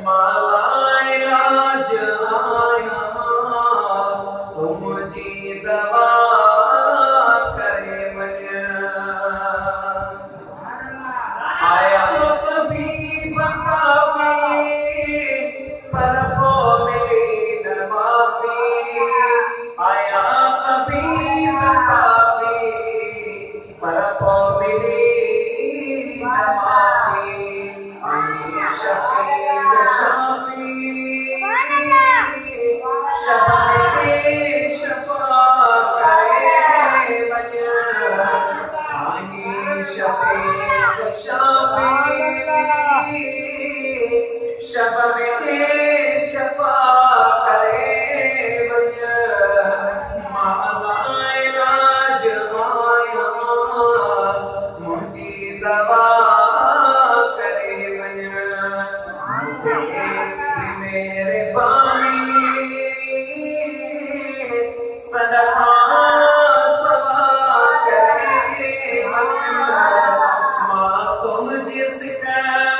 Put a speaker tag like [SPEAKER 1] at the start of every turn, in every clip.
[SPEAKER 1] मालाए राज आया तुम जी दवा करे मन आया कभी बकाफी पर वो मेरी न माफी आया कभी बकाफी पर वो मेरी न माफी आई शफीर शाफी शब मेरे शफा करे मन आई शफीर शाफी शब मेरे शफा करे मन मालाए राज आया मुझी दवा करे मन मेरे बानी सदका सवा करे मन माँ तुम जिस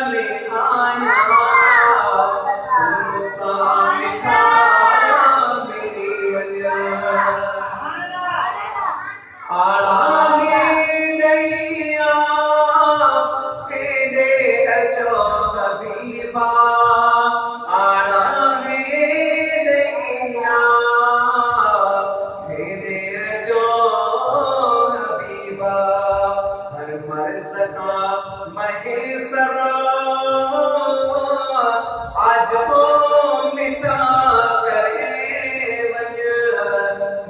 [SPEAKER 1] में आया तुम सामने मेरी वजह आड़ा नैया दे अचो हबीबा आड़ा नैया दे अचो हबीबा हर मर्ज का महेसरा आज वो मिटा करे वजह